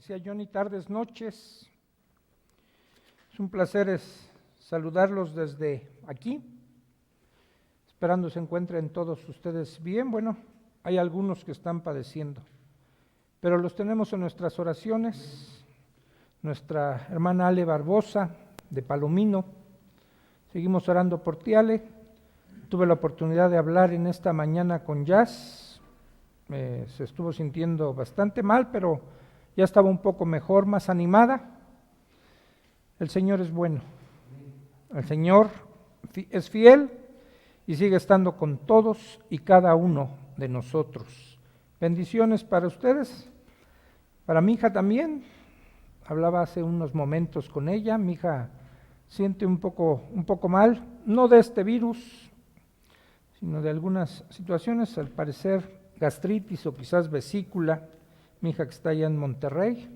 Decía Johnny, tardes, noches. Es un placer saludarlos desde aquí, esperando se encuentren todos ustedes bien. Bueno, hay algunos que están padeciendo, pero los tenemos en nuestras oraciones. Nuestra hermana Ale Barbosa, de Palomino, seguimos orando por ti, Ale. Tuve la oportunidad de hablar en esta mañana con Jazz, se estuvo sintiendo bastante mal, pero ya estaba un poco mejor, más animada. El Señor es bueno, el Señor es fiel y sigue estando con todos y cada uno de nosotros. Bendiciones para ustedes, para mi hija también. Hablaba hace unos momentos con ella, mi hija siente un poco mal, no de este virus, sino de algunas situaciones, al parecer gastritis o quizás vesícula. Mi hija que está allá en Monterrey.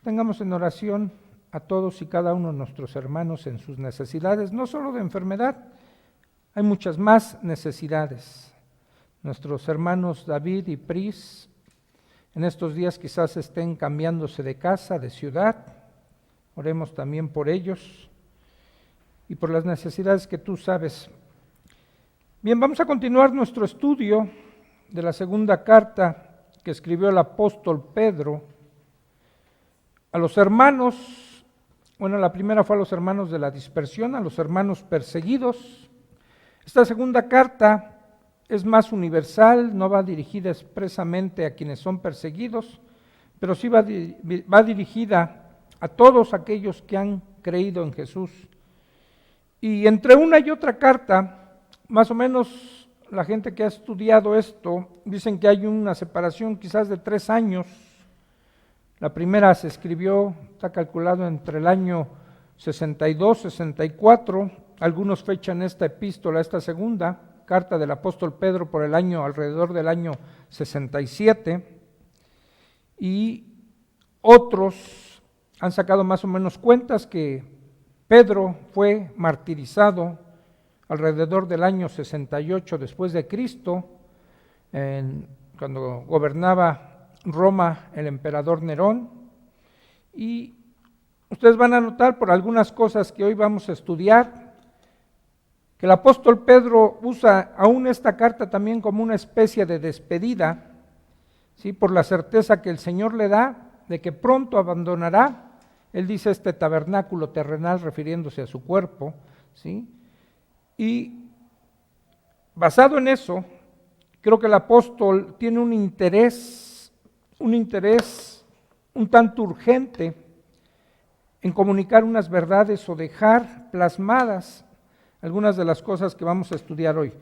Tengamos en oración a todos y cada uno de nuestros hermanos en sus necesidades, no solo de enfermedad, hay muchas más necesidades. Nuestros hermanos David y Pris en estos días quizás estén cambiándose de casa, de ciudad. Oremos también por ellos y por las necesidades que tú sabes. Bien, vamos a continuar nuestro estudio de la segunda carta que escribió el apóstol Pedro a los hermanos. Bueno, la primera fue a los hermanos de la dispersión, a los hermanos perseguidos. Esta segunda carta es más universal, no va dirigida expresamente a quienes son perseguidos, pero sí va dirigida a todos aquellos que han creído en Jesús. Y entre una y otra carta, más o menos la gente que ha estudiado esto, dicen que hay una separación quizás de 3 años. La primera se escribió, está calculado entre el año 62, 64, algunos fechan esta epístola, esta segunda carta del apóstol Pedro por el año, alrededor del año 67, y otros han sacado más o menos cuentas que Pedro fue martirizado alrededor del año 68 después de Cristo, cuando gobernaba Roma el emperador Nerón. Y ustedes van a notar por algunas cosas que hoy vamos a estudiar, que el apóstol Pedro usa aún esta carta también como una especie de despedida, ¿sí? Por la certeza que el Señor le da de que pronto abandonará. Él dice este tabernáculo terrenal refiriéndose a su cuerpo, ¿sí? Y basado en eso, creo que el apóstol tiene un interés un tanto urgente en comunicar unas verdades o dejar plasmadas algunas de las cosas que vamos a estudiar hoy.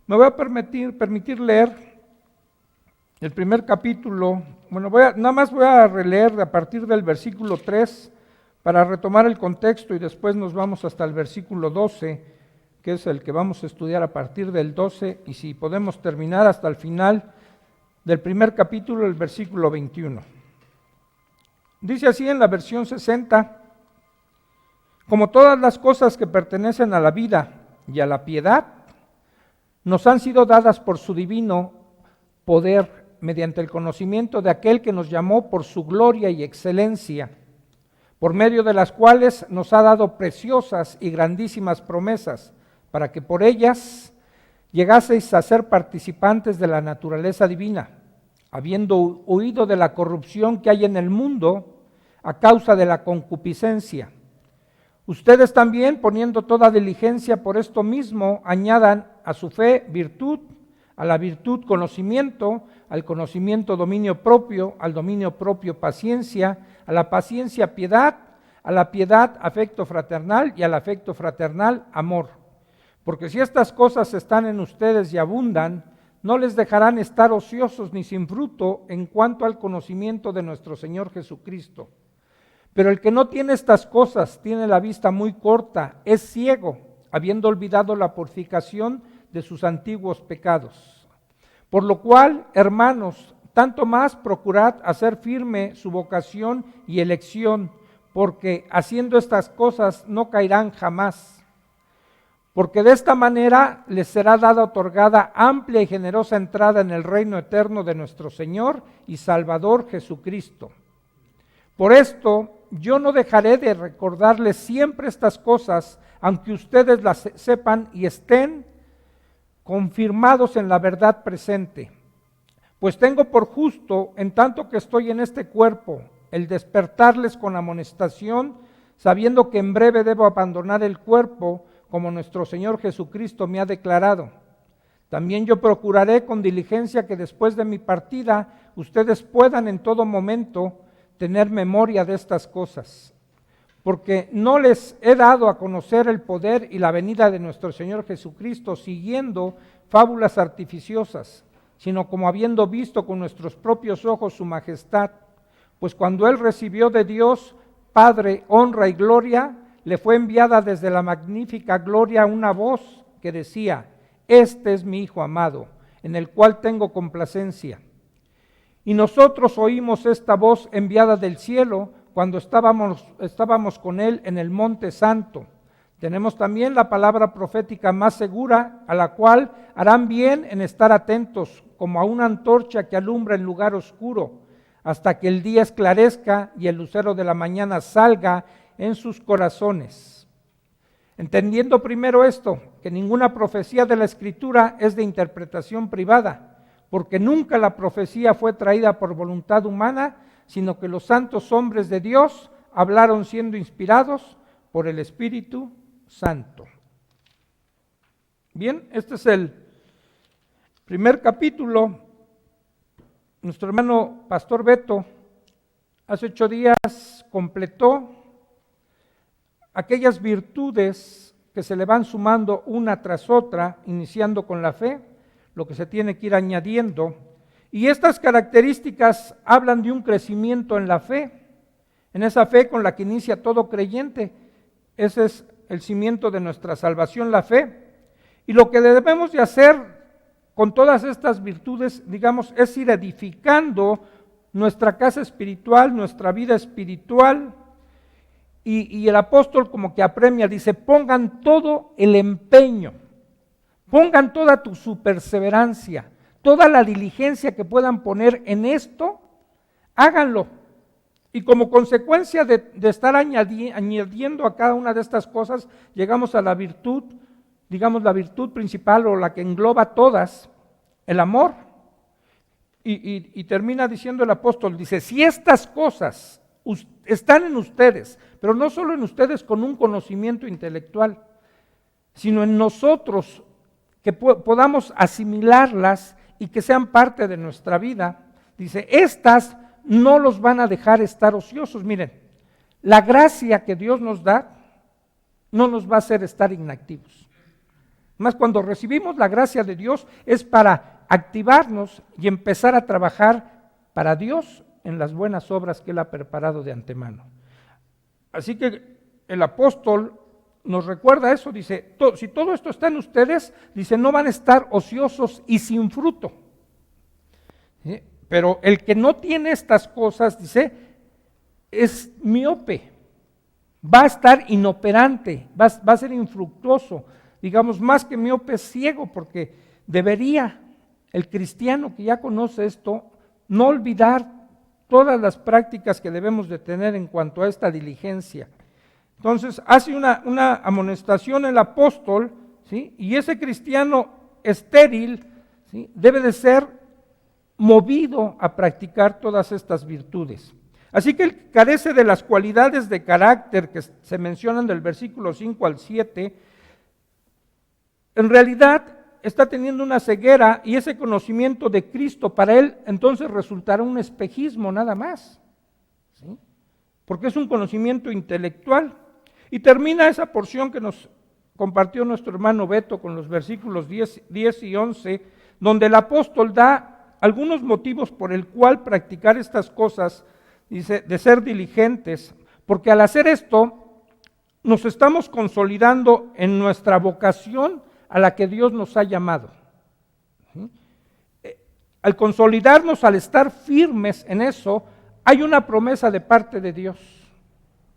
Me voy a permitir leer el primer capítulo. Bueno, nada más voy a releer a partir del versículo 3 para retomar el contexto y después nos vamos hasta el versículo 12, que es el que vamos a estudiar a partir del 12, y si podemos terminar hasta el final del primer capítulo, el versículo 21. Dice así en la versión 60, como todas las cosas que pertenecen a la vida y a la piedad, nos han sido dadas por su divino poder, mediante el conocimiento de aquel que nos llamó por su gloria y excelencia, por medio de las cuales nos ha dado preciosas y grandísimas promesas, para que por ellas llegaseis a ser participantes de la naturaleza divina, habiendo huido de la corrupción que hay en el mundo a causa de la concupiscencia. Ustedes también, poniendo toda diligencia por esto mismo, añadan a su fe virtud, a la virtud conocimiento, al conocimiento dominio propio, al dominio propio paciencia, a la paciencia piedad, a la piedad afecto fraternal y al afecto fraternal amor. Porque si estas cosas están en ustedes y abundan, no les dejarán estar ociosos ni sin fruto en cuanto al conocimiento de nuestro Señor Jesucristo. Pero el que no tiene estas cosas tiene la vista muy corta, es ciego, habiendo olvidado la purificación de sus antiguos pecados. Por lo cual, hermanos, tanto más procurad hacer firme su vocación y elección, porque haciendo estas cosas no caerán jamás. Porque de esta manera les será dada otorgada amplia y generosa entrada en el reino eterno de nuestro Señor y Salvador Jesucristo. Por esto, yo no dejaré de recordarles siempre estas cosas, aunque ustedes las sepan y estén confirmados en la verdad presente. Pues tengo por justo, en tanto que estoy en este cuerpo, el despertarles con amonestación, sabiendo que en breve debo abandonar el cuerpo, como nuestro Señor Jesucristo me ha declarado. También yo procuraré con diligencia que después de mi partida, ustedes puedan en todo momento tener memoria de estas cosas, porque no les he dado a conocer el poder y la venida de nuestro Señor Jesucristo siguiendo fábulas artificiosas, sino como habiendo visto con nuestros propios ojos su majestad, pues cuando Él recibió de Dios Padre honra y gloria, le fue enviada desde la magnífica gloria una voz que decía: este es mi Hijo amado, en el cual tengo complacencia. Y nosotros oímos esta voz enviada del cielo cuando estábamos con Él en el Monte Santo. Tenemos también la palabra profética más segura, a la cual harán bien en estar atentos, como a una antorcha que alumbra en lugar oscuro, hasta que el día esclarezca y el lucero de la mañana salga en sus corazones. Entendiendo primero esto, que ninguna profecía de la Escritura es de interpretación privada, porque nunca la profecía fue traída por voluntad humana, sino que los santos hombres de Dios hablaron siendo inspirados por el Espíritu Santo. Bien, este es el primer capítulo. Nuestro hermano Pastor Beto hace 8 días completó aquellas virtudes que se le van sumando una tras otra, iniciando con la fe, lo que se tiene que ir añadiendo. Y estas características hablan de un crecimiento en la fe, en esa fe con la que inicia todo creyente. Ese es el cimiento de nuestra salvación, la fe. Y lo que debemos de hacer con todas estas virtudes, digamos, es ir edificando nuestra casa espiritual, nuestra vida espiritual. Y el apóstol como que apremia, dice: pongan todo el empeño, pongan toda su perseverancia, toda la diligencia que puedan poner en esto, háganlo. Y como consecuencia de estar añadiendo a cada una de estas cosas, llegamos a la virtud, digamos la virtud principal o la que engloba todas, el amor. Y termina diciendo el apóstol, dice: si estas cosas están en ustedes, pero no solo en ustedes con un conocimiento intelectual, sino en nosotros, que podamos asimilarlas y que sean parte de nuestra vida. Dice, estas no los van a dejar estar ociosos. Miren, la gracia que Dios nos da no nos va a hacer estar inactivos. Más cuando recibimos la gracia de Dios es para activarnos y empezar a trabajar para Dios en las buenas obras que Él ha preparado de antemano. Así que el apóstol nos recuerda eso, dice, si todo esto está en ustedes, dice, no van a estar ociosos y sin fruto. ¿Sí? Pero el que no tiene estas cosas, dice, es miope, va a estar inoperante, va a ser infructuoso, digamos, más que miope, es ciego, porque debería el cristiano que ya conoce esto no olvidar todas las prácticas que debemos de tener en cuanto a esta diligencia. Entonces hace una amonestación el apóstol, ¿sí? Y ese cristiano estéril, ¿sí?, debe de ser movido a practicar todas estas virtudes. Así que él carece de las cualidades de carácter que se mencionan del versículo 5 al 7, en realidad está teniendo una ceguera, y ese conocimiento de Cristo para él entonces resultará un espejismo nada más, ¿sí?, porque es un conocimiento intelectual. Y termina esa porción que nos compartió nuestro hermano Beto con los versículos 10 y 11, donde el apóstol da algunos motivos por el cual practicar estas cosas, dice, de ser diligentes, porque al hacer esto nos estamos consolidando en nuestra vocación a la que Dios nos ha llamado. ¿Sí? Al consolidarnos, al estar firmes en eso, hay una promesa de parte de Dios.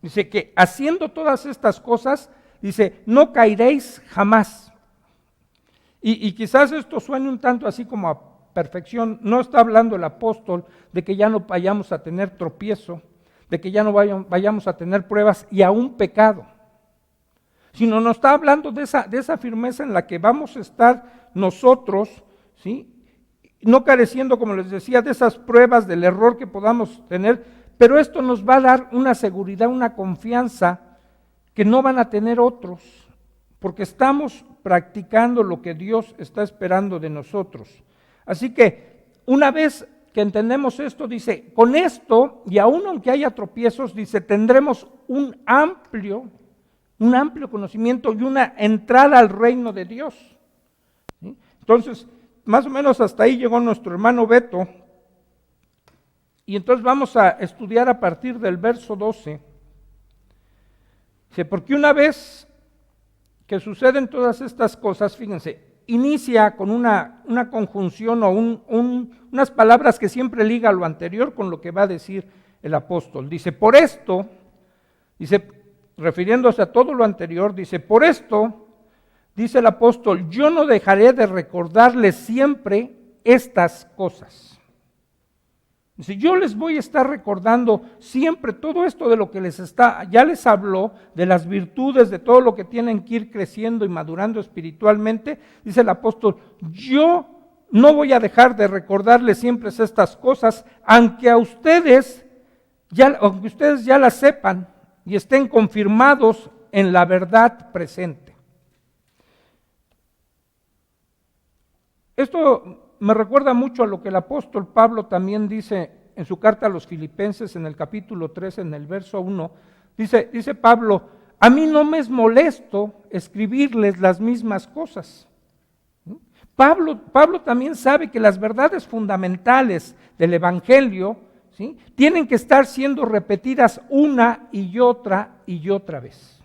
Dice que haciendo todas estas cosas, dice, no caeréis jamás. Y quizás esto suene un tanto así como a perfección. No está hablando el apóstol de que ya no vayamos a tener tropiezo. de que ya no vayamos a tener pruebas y a un pecado, sino nos está hablando de esa firmeza en la que vamos a estar nosotros, ¿sí? No careciendo, como les decía, de esas pruebas del error que podamos tener, pero esto nos va a dar una seguridad, una confianza que no van a tener otros, porque estamos practicando lo que Dios está esperando de nosotros. Así que una vez que entendemos esto, dice, con esto, y aun aunque haya tropiezos, dice, tendremos un amplio conocimiento y una entrada al reino de Dios. ¿Sí? Entonces, más o menos hasta ahí llegó nuestro hermano Beto, y entonces vamos a estudiar a partir del verso 12. Dice, porque una vez que suceden todas estas cosas, fíjense, inicia con una conjunción o unas palabras que siempre liga lo anterior con lo que va a decir el apóstol. Dice, por esto, dice, refiriéndose a todo lo anterior, dice, por esto, dice el apóstol, yo no dejaré de recordarles siempre estas cosas. Dice, yo les voy a estar recordando siempre todo esto de lo que ya les habló, de las virtudes, de todo lo que tienen que ir creciendo y madurando espiritualmente. Dice el apóstol, yo no voy a dejar de recordarles siempre estas cosas, aunque ustedes ya las sepan y estén confirmados en la verdad presente. Esto me recuerda mucho a lo que el apóstol Pablo también dice en su carta a los Filipenses en el capítulo 3, en el verso 1. Dice Pablo, a mí no me es molesto escribirles las mismas cosas. Pablo también sabe que las verdades fundamentales del Evangelio, ¿sí?, tienen que estar siendo repetidas una y otra vez.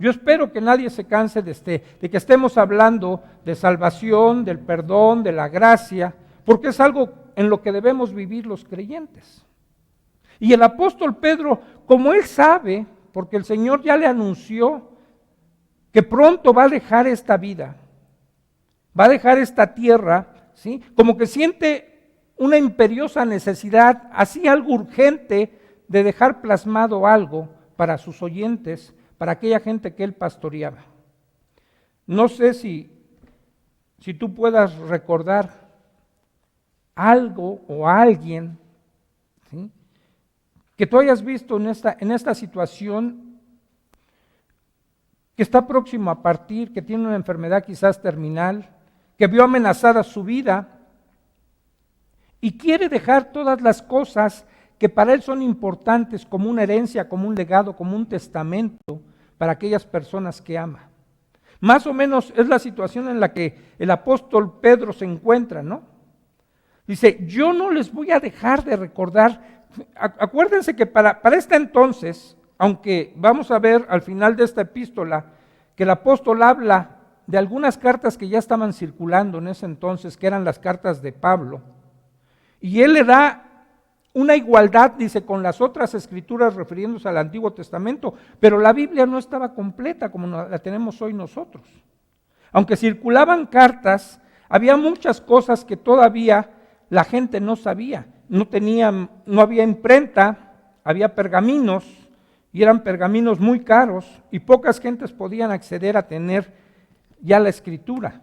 Yo espero que nadie se canse de que estemos hablando de salvación, del perdón, de la gracia, porque es algo en lo que debemos vivir los creyentes. Y el apóstol Pedro, como él sabe, porque el Señor ya le anunció que pronto va a dejar esta vida, va a dejar esta tierra, ¿sí?, como que siente una imperiosa necesidad, así algo urgente, de dejar plasmado algo para sus oyentes, para aquella gente que él pastoreaba. No sé si tú puedas recordar algo o a alguien, ¿sí?, que tú hayas visto en esta situación, que está próximo a partir, que tiene una enfermedad quizás terminal, que vio amenazada su vida y quiere dejar todas las cosas que para él son importantes, como una herencia, como un legado, como un testamento para aquellas personas que ama. Más o menos es la situación en la que el apóstol Pedro se encuentra, ¿no? Dice, yo no les voy a dejar de recordar. Acuérdense que para este entonces, aunque vamos a ver al final de esta epístola que el apóstol habla de algunas cartas que ya estaban circulando en ese entonces, que eran las cartas de Pablo, y él le da una igualdad, dice, con las otras escrituras refiriéndose al Antiguo Testamento, pero la Biblia no estaba completa como la tenemos hoy nosotros. Aunque circulaban cartas, había muchas cosas que todavía la gente no sabía. No había imprenta, había pergaminos, y eran pergaminos muy caros, y pocas gentes podían acceder a tener ya la escritura.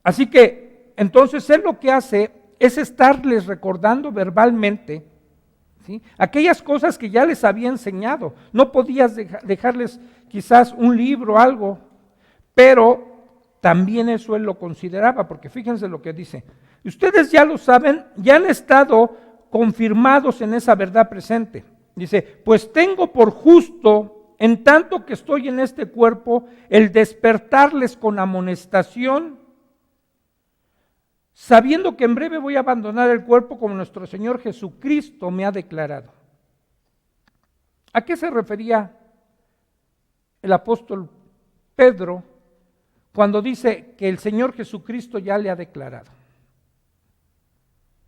Así que, entonces, él lo que hace es estarles recordando verbalmente, ¿sí?, aquellas cosas que ya les había enseñado. No podías dejarles quizás un libro o algo, pero también eso él lo consideraba, porque fíjense lo que dice. Ustedes ya lo saben, ya han estado confirmados en esa verdad presente. Dice, pues tengo por justo, en tanto que estoy en este cuerpo, el despertarles con amonestación, sabiendo que en breve voy a abandonar el cuerpo como nuestro Señor Jesucristo me ha declarado. ¿A qué se refería el apóstol Pedro cuando dice que el Señor Jesucristo ya le ha declarado?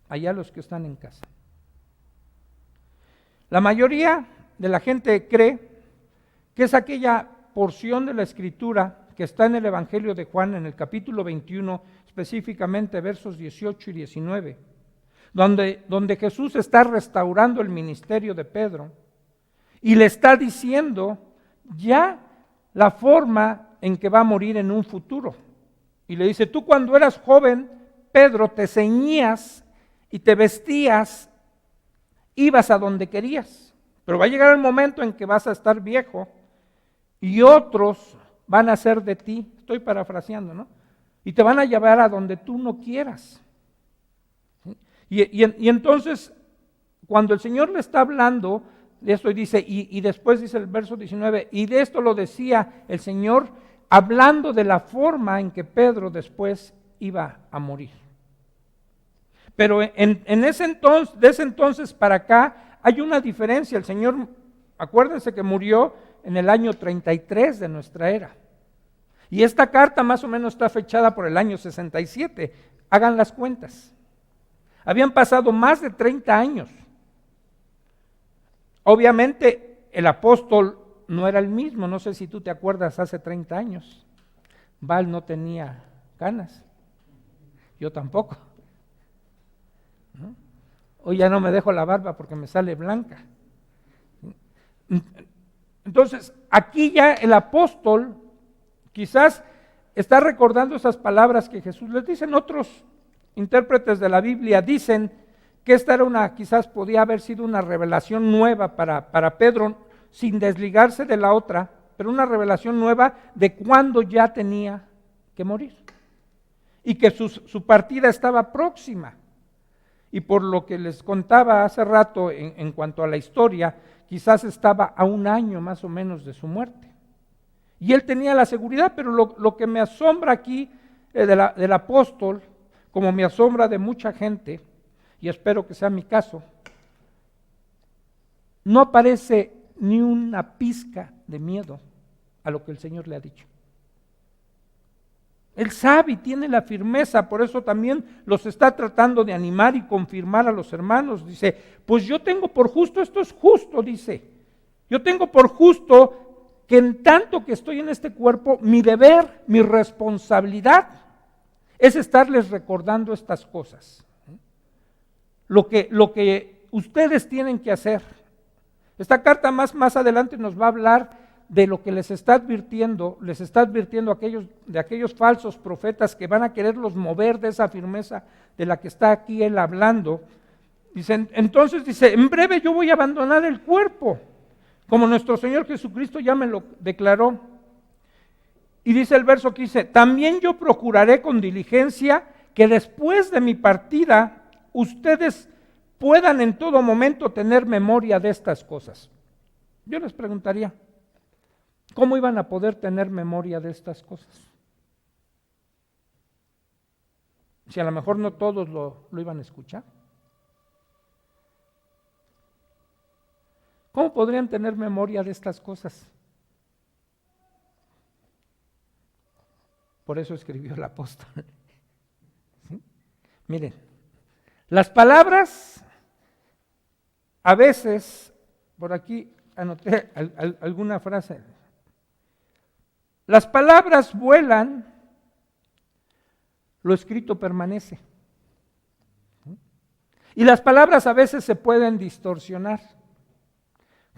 Allá los que están en casa. La mayoría de la gente cree que es aquella porción de la Escritura que está en el Evangelio de Juan, en el capítulo 21, específicamente versos 18 y 19, donde Jesús está restaurando el ministerio de Pedro y le está diciendo ya la forma en que va a morir en un futuro. Y le dice, tú cuando eras joven, Pedro, te ceñías y te vestías, ibas a donde querías, pero va a llegar el momento en que vas a estar viejo y otros van a ser de ti, estoy parafraseando, ¿no? Y te van a llevar a donde tú no quieras. Y entonces, cuando el Señor le está hablando de esto y dice, y después dice el verso 19, y de esto lo decía el Señor, hablando de la forma en que Pedro después iba a morir. Pero en ese entonces, de ese entonces para acá, hay una diferencia. El Señor, acuérdense que murió en el año 33 de nuestra era. Y esta carta más o menos está fechada por el año 67. Hagan las cuentas. Habían pasado más de 30 años. Obviamente el apóstol no era el mismo, no sé si tú te acuerdas hace 30 años. Val no tenía canas, yo tampoco. ¿No? Hoy ya no me dejo la barba porque me sale blanca. Entonces, aquí ya el apóstol quizás está recordando esas palabras que Jesús les dice. Otros intérpretes de la Biblia dicen que esta era quizás podía haber sido una revelación nueva para Pedro, sin desligarse de la otra, pero una revelación nueva de cuándo ya tenía que morir y que su partida estaba próxima. Y por lo que les contaba hace rato en cuanto a la historia, quizás estaba a un año más o menos de su muerte. Y él tenía la seguridad, pero lo que me asombra aquí del apóstol, como me asombra de mucha gente, y espero que sea mi caso, no aparece ni una pizca de miedo a lo que el Señor le ha dicho. Él sabe y tiene la firmeza, por eso también los está tratando de animar y confirmar a los hermanos. Dice, pues yo tengo por justo, esto es justo, dice, yo tengo por justo que en tanto que estoy en este cuerpo, mi deber, mi responsabilidad es estarles recordando estas cosas. Lo que ustedes tienen que hacer. Esta carta más adelante nos va a hablar de lo que les está advirtiendo de aquellos falsos profetas que van a quererlos mover de esa firmeza de la que está aquí él hablando. Entonces dice, en breve yo voy a abandonar el cuerpo, como nuestro Señor Jesucristo ya me lo declaró. Y dice el verso que dice, también yo procuraré con diligencia que después de mi partida ustedes puedan en todo momento tener memoria de estas cosas. Yo les preguntaría, ¿cómo iban a poder tener memoria de estas cosas? Si a lo mejor no todos lo iban a escuchar. ¿Cómo podrían tener memoria de estas cosas? Por eso escribió el apóstol. ¿Sí? Miren, las palabras, a veces, por aquí anoté alguna frase. Las palabras vuelan, lo escrito permanece. Y las palabras a veces se pueden distorsionar.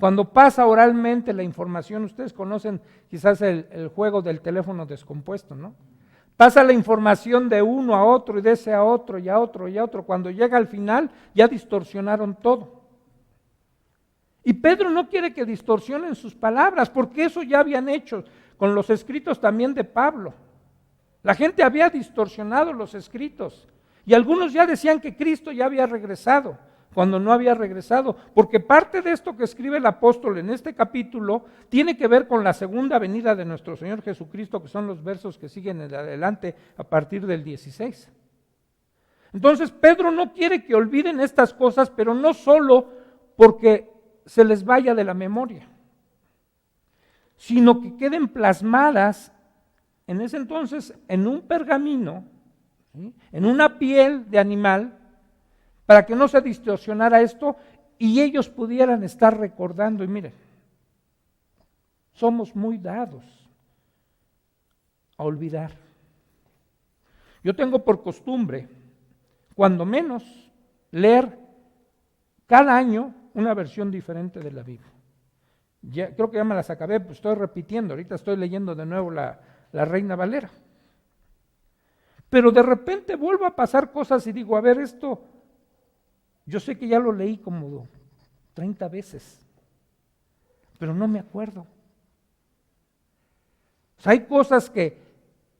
Cuando pasa oralmente la información, ustedes conocen quizás el juego del teléfono descompuesto, ¿no? Pasa la información de uno a otro y de ese a otro y a otro y a otro. Cuando llega al final ya distorsionaron todo. Y Pedro no quiere que distorsionen sus palabras, porque eso ya habían hecho con los escritos también de Pablo. La gente había distorsionado los escritos y algunos ya decían que Cristo ya había regresado, cuando no había regresado, porque parte de esto que escribe el apóstol en este capítulo tiene que ver con la segunda venida de nuestro Señor Jesucristo, que son los versos que siguen en adelante a partir del 16. Entonces Pedro no quiere que olviden estas cosas, pero no solo porque se les vaya de la memoria, sino que queden plasmadas en ese entonces en un pergamino, ¿sí?, en una piel de animal, para que no se distorsionara esto y ellos pudieran estar recordando. Y miren, somos muy dados a olvidar. Yo tengo por costumbre, cuando menos, leer cada año una versión diferente de la Biblia. Creo que ya me las acabé, pues estoy repitiendo, ahorita estoy leyendo de nuevo la Reina Valera. Pero de repente vuelvo a pasar cosas y digo, a ver, esto, yo sé que ya lo leí como 30 veces, pero no me acuerdo. O sea, hay cosas que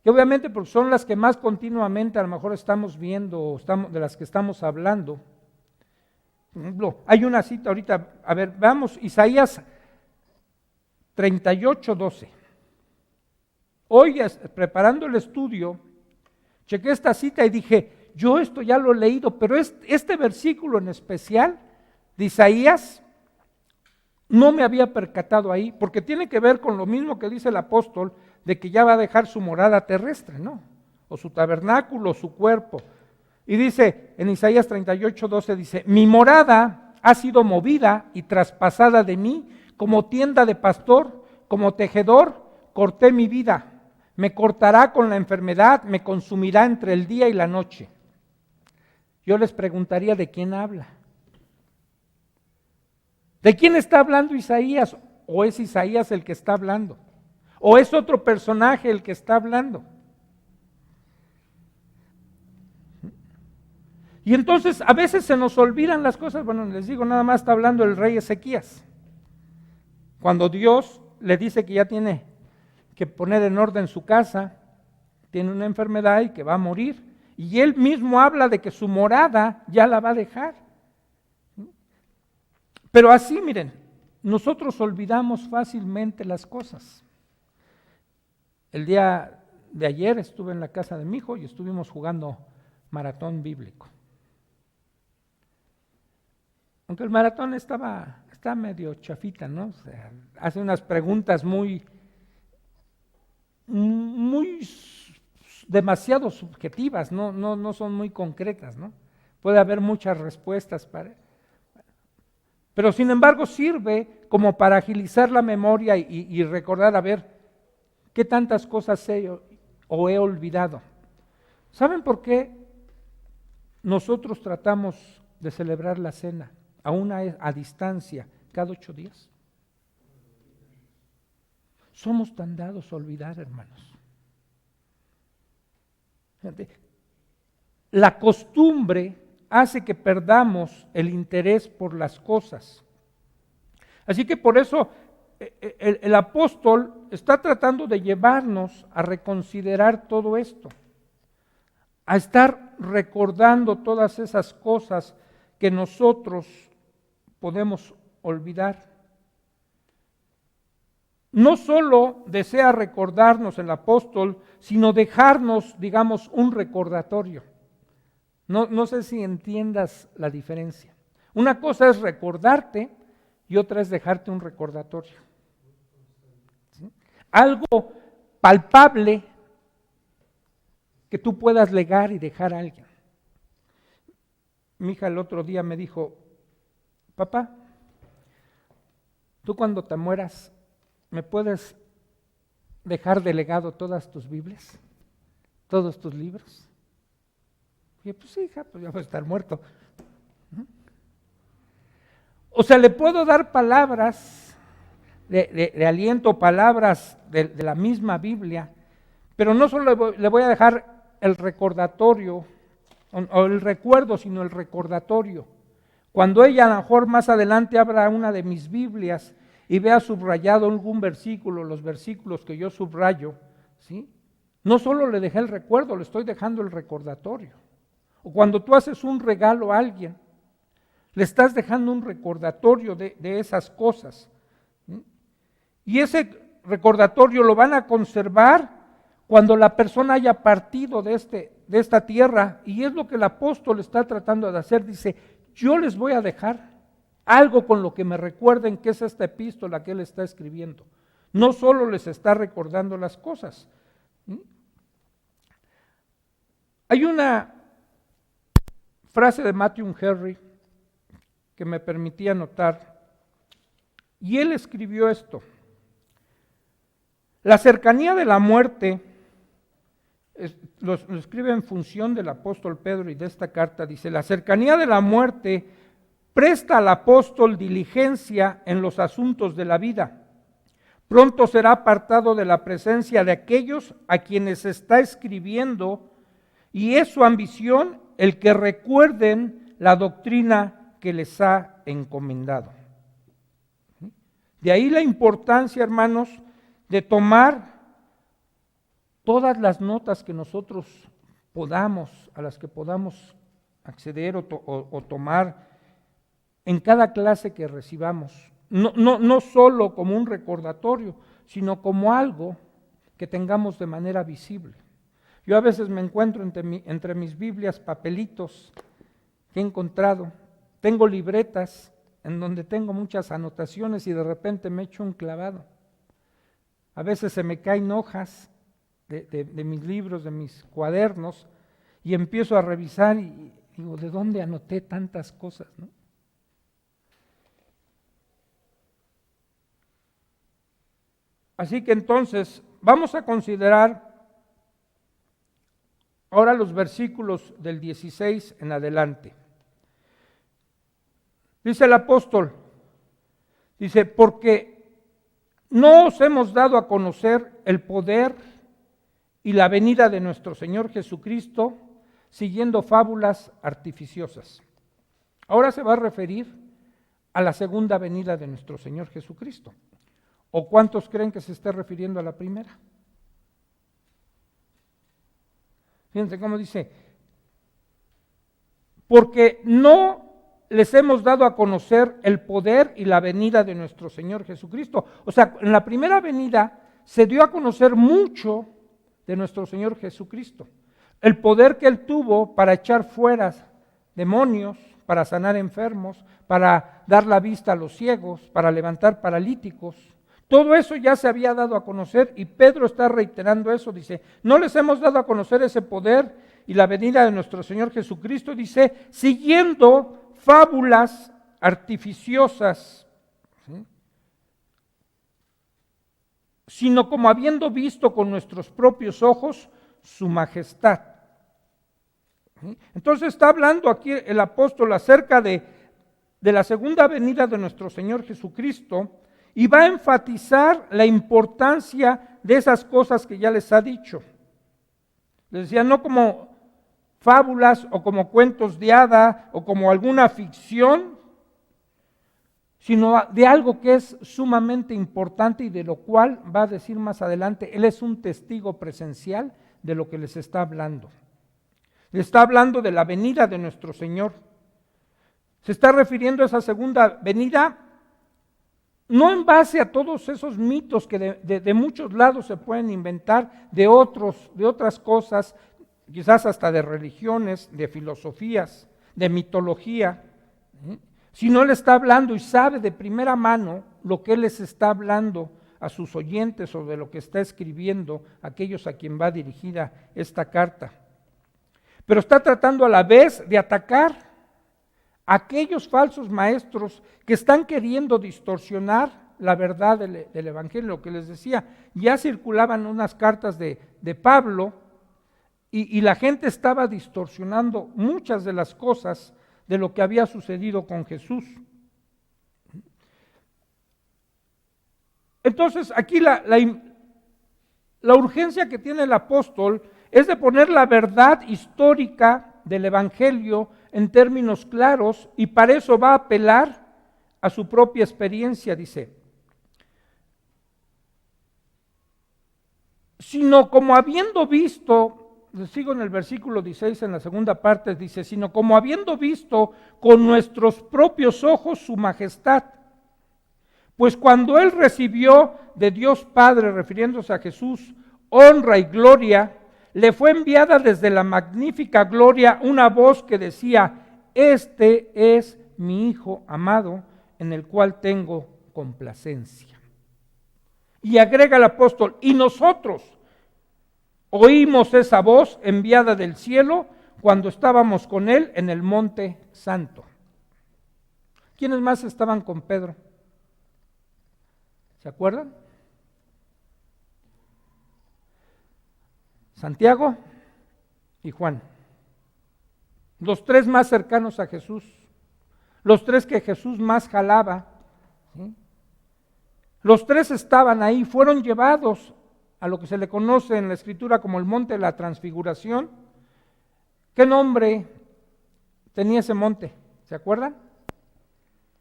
obviamente porque son las que más continuamente a lo mejor estamos viendo o de las que estamos hablando. Por ejemplo, hay una cita ahorita, a ver, veamos Isaías 38:12. Hoy, preparando el estudio, chequé esta cita y dije, yo esto ya lo he leído, pero este versículo en especial de Isaías no me había percatado ahí, porque tiene que ver con lo mismo que dice el apóstol, de que ya va a dejar su morada terrestre, ¿no? O su tabernáculo, o su cuerpo. Y dice, en Isaías 38:12 dice, mi morada ha sido movida y traspasada de mí, como tienda de pastor, como tejedor, corté mi vida. Me cortará con la enfermedad, me consumirá entre el día y la noche. Yo les preguntaría, ¿de quién habla? ¿De quién está hablando Isaías? ¿O es Isaías el que está hablando? ¿O es otro personaje el que está hablando? Y entonces a veces se nos olvidan las cosas. Bueno, les digo, nada más está hablando el rey Ezequías. Cuando Dios le dice que ya tiene que poner en orden su casa, tiene una enfermedad y que va a morir. Y él mismo habla de que su morada ya la va a dejar. Pero así, miren, nosotros olvidamos fácilmente las cosas. El día de ayer estuve en la casa de mi hijo y estuvimos jugando maratón bíblico. Aunque el maratón está medio chafita, ¿no? O sea, hace unas preguntas muy demasiado subjetivas, no son muy concretas, ¿no? Puede haber muchas respuestas pero sin embargo sirve como para agilizar la memoria y recordar, a ver, ¿qué tantas cosas he olvidado? ¿Saben por qué nosotros tratamos de celebrar la cena a distancia cada 8 días? Somos tan dados a olvidar, hermanos. La costumbre hace que perdamos el interés por las cosas. Así que por eso el apóstol está tratando de llevarnos a reconsiderar todo esto, a estar recordando todas esas cosas que nosotros podemos olvidar. No solo desea recordarnos el apóstol, sino dejarnos, digamos, un recordatorio. No sé si entiendas la diferencia. Una cosa es recordarte y otra es dejarte un recordatorio. ¿Sí? Algo palpable que tú puedas legar y dejar a alguien. Mi hija el otro día me dijo, papá, tú cuando te mueras, ¿me puedes dejar de legado todas tus Biblias? ¿Todos tus libros? Y yo, pues sí, hija, pues ya voy a estar muerto. O sea, le puedo dar palabras de aliento, palabras de la misma Biblia, pero no solo le voy a dejar el recordatorio, o el recuerdo, sino el recordatorio. Cuando ella a lo mejor más adelante abra una de mis Biblias y vea subrayado algún versículo, los versículos que yo subrayo, ¿sí? No solo le dejé el recuerdo, le estoy dejando el recordatorio. O cuando tú haces un regalo a alguien, le estás dejando un recordatorio de esas cosas. Y ese recordatorio lo van a conservar cuando la persona haya partido de esta tierra. Y es lo que el apóstol está tratando de hacer. Dice, yo les voy a dejar algo con lo que me recuerden que es esta epístola que él está escribiendo. No solo les está recordando las cosas. Hay una frase de Matthew Henry que me permitía notar, y él escribió esto: la cercanía de la muerte Lo escribe en función del apóstol Pedro y de esta carta. Dice: la cercanía de la muerte presta al apóstol diligencia en los asuntos de la vida. Pronto será apartado de la presencia de aquellos a quienes está escribiendo, y es su ambición el que recuerden la doctrina que les ha encomendado. De ahí la importancia, hermanos, de tomar todas las notas que nosotros a las que podamos acceder o tomar en cada clase que recibamos. No solo como un recordatorio, sino como algo que tengamos de manera visible. Yo a veces me encuentro entre mis Biblias papelitos que he encontrado. Tengo libretas en donde tengo muchas anotaciones y de repente me echo un clavado. A veces se me caen hojas de mis libros, de mis cuadernos, y empiezo a revisar y digo, ¿de dónde anoté tantas cosas, no? Así que entonces vamos a considerar ahora los versículos del 16 en adelante. Dice el apóstol, dice: porque no os hemos dado a conocer el poder y la venida de nuestro Señor Jesucristo siguiendo fábulas artificiosas. Ahora se va a referir a la segunda venida de nuestro Señor Jesucristo. ¿O cuántos creen que se esté refiriendo a la primera? Fíjense cómo dice: porque no les hemos dado a conocer el poder y la venida de nuestro Señor Jesucristo. O sea, en la primera venida se dio a conocer mucho de nuestro Señor Jesucristo. El poder que Él tuvo para echar fuera demonios, para sanar enfermos, para dar la vista a los ciegos, para levantar paralíticos. Todo eso ya se había dado a conocer y Pedro está reiterando eso. Dice: no les hemos dado a conocer ese poder y la venida de nuestro Señor Jesucristo, dice, siguiendo fábulas artificiosas, ¿sí?, sino como habiendo visto con nuestros propios ojos su majestad. ¿Sí? Entonces está hablando aquí el apóstol acerca de la segunda venida de nuestro Señor Jesucristo y va a enfatizar la importancia de esas cosas que ya les ha dicho. Les decía, no como fábulas o como cuentos de hada o como alguna ficción, sino de algo que es sumamente importante y de lo cual va a decir más adelante, él es un testigo presencial de lo que les está hablando. Le está hablando de la venida de nuestro Señor. Se está refiriendo a esa segunda venida, no en base a todos esos mitos que de muchos lados se pueden inventar, de otras cosas, quizás hasta de religiones, de filosofías, de mitología, sino él está hablando y sabe de primera mano lo que él les está hablando a sus oyentes o de lo que está escribiendo a aquellos a quien va dirigida esta carta. Pero está tratando a la vez de atacar a aquellos falsos maestros que están queriendo distorsionar la verdad del Evangelio. Lo que les decía, ya circulaban unas cartas de Pablo y la gente estaba distorsionando muchas de las cosas de lo que había sucedido con Jesús. Entonces aquí la urgencia que tiene el apóstol es de poner la verdad histórica del Evangelio en términos claros, y para eso va a apelar a su propia experiencia, dice. Sino como habiendo visto, sigo en el versículo 16 en la segunda parte, dice, sino como habiendo visto con nuestros propios ojos su majestad. Pues cuando él recibió de Dios Padre, refiriéndose a Jesús, honra y gloria, le fue enviada desde la magnífica gloria una voz que decía, este es mi Hijo amado, en el cual tengo complacencia. Y agrega el apóstol, y nosotros oímos esa voz enviada del cielo cuando estábamos con él en el monte santo. ¿Quiénes más estaban con Pedro? ¿Se acuerdan? Santiago y Juan. Los tres más cercanos a Jesús. Los tres que Jesús más jalaba. ¿Sí? Los tres estaban ahí, fueron llevados a lo que se le conoce en la Escritura como el monte de la transfiguración. ¿Qué nombre tenía ese monte? ¿Se acuerdan?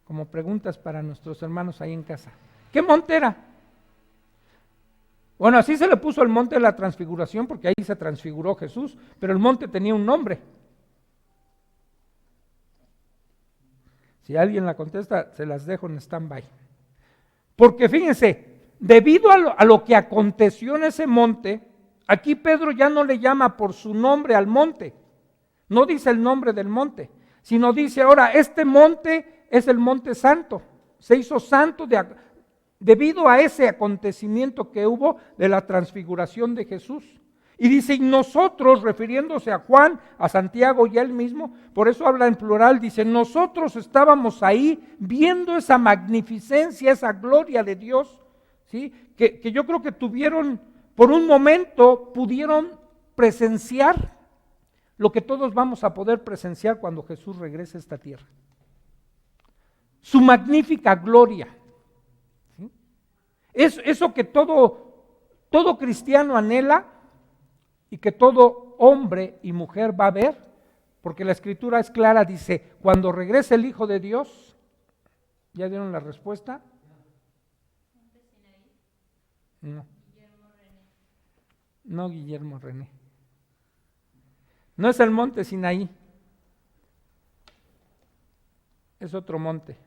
Como preguntas para nuestros hermanos ahí en casa. ¿Qué monte era? Bueno, así se le puso el monte de la transfiguración porque ahí se transfiguró Jesús, pero el monte tenía un nombre. Si alguien la contesta, se las dejo en stand-by. Porque fíjense, debido a lo que aconteció en ese monte, aquí Pedro ya no le llama por su nombre al monte, no dice el nombre del monte, sino dice ahora, este monte es el monte santo, se hizo santo debido a ese acontecimiento que hubo de la transfiguración de Jesús. Y dice, y nosotros, refiriéndose a Juan, a Santiago y a él mismo, por eso habla en plural, dice, nosotros estábamos ahí viendo esa magnificencia, esa gloria de Dios, ¿sí? Que yo creo que tuvieron, por un momento, pudieron presenciar lo que todos vamos a poder presenciar cuando Jesús regrese a esta tierra. Su magnífica gloria. ¿Sí? Es eso que todo cristiano anhela, y que todo hombre y mujer va a ver, porque la Escritura es clara, dice, cuando regrese el Hijo de Dios, ¿ya dieron la respuesta? No. No, Guillermo René. No es el monte Sinaí, es otro monte.